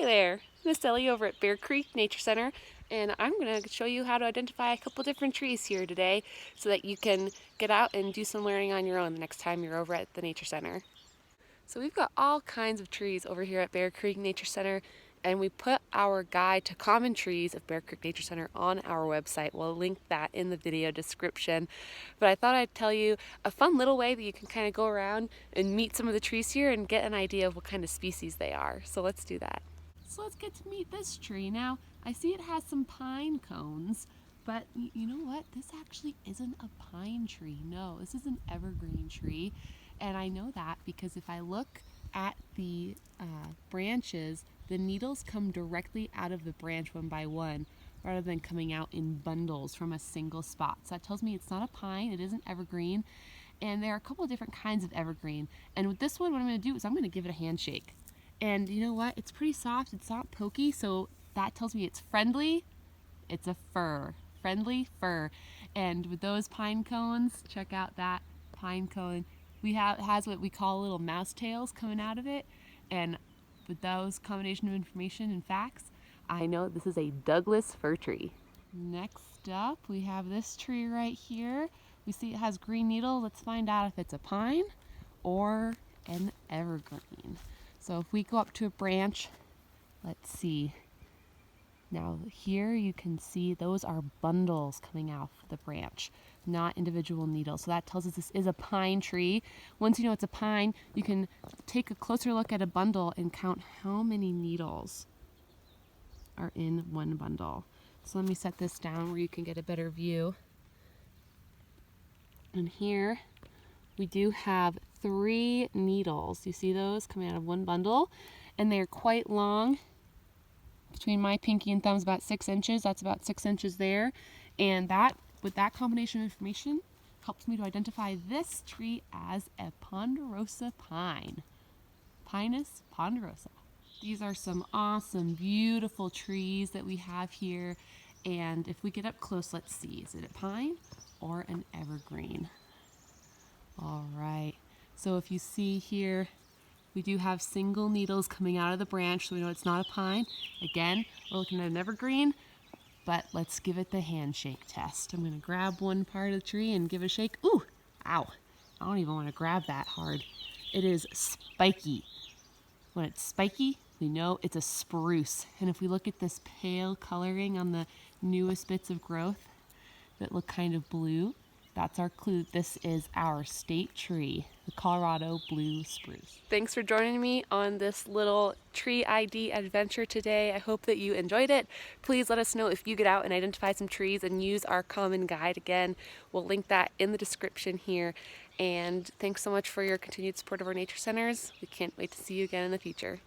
there, Miss Ellie over at Bear Creek Nature Center, and I'm going to show you how to identify a couple different trees here today so that you can get out and do some learning on your own the next time you're over at the Nature Center. So we've got all kinds of trees over here at Bear Creek Nature Center, and we put our guide to common trees of Bear Creek Nature Center on our website. We'll link that in the video description. But I thought I'd tell you a fun little way that you can kind of go around and meet some of the trees here and get an idea of what kind of species they are. So let's do that. So let's get to meet this tree. Now, I see it has some pine cones, but you know what? This actually isn't a pine tree. No, this is an evergreen tree. And I know that because if I look at the branches, the needles come directly out of the branch one by one rather than coming out in bundles from a single spot. So that tells me it's not a pine, it is an evergreen. And there are a couple of different kinds of evergreen. And with this one, what I'm going to do is I'm going to give it a handshake. And you know what? It's pretty soft, it's not pokey, so that tells me it's friendly. It's a fir, friendly fir. And with those pine cones, check out that pine cone. It has what we call little mouse tails coming out of it, and with those combination of information and facts, I know this is a Douglas fir tree. Next up, we have this tree right here. We see it has green needles. Let's find out if it's a pine or an evergreen. So if we go up to a branch, let's see. Now here you can see those are bundles coming out of the branch, not individual needles. So that tells us this is a pine tree. Once you know it's a pine, you can take a closer look at a bundle and count how many needles are in one bundle. So let me set this down where you can get a better view. And here we do have 3 needles. You see those coming out of one bundle, and they're quite long. Between my pinky and thumb is about 6 inches. That's about 6 inches there. And that, with that combination of information, helps me to identify this tree as a ponderosa pine. Pinus ponderosa. These are some awesome, beautiful trees that we have here. And if we get up close, let's see. Is it a pine or an evergreen? All right. So if you see here, we do have single needles coming out of the branch, so we know it's not a pine. Again, we're looking at an evergreen, but let's give it the handshake test. I'm going to grab one part of the tree and give it a shake. Ooh, ow. I don't even want to grab that hard. It is spiky. When it's spiky, we know it's a spruce. And if we look at this pale coloring on the newest bits of growth that look kind of blue, that's our clue. This is our state tree, the Colorado blue spruce. Thanks for joining me on this little tree ID adventure today. I hope that you enjoyed it. Please let us know if you get out and identify some trees and use our common guide. Again, we'll link that in the description here. And thanks so much for your continued support of our nature centers. We can't wait to see you again in the future.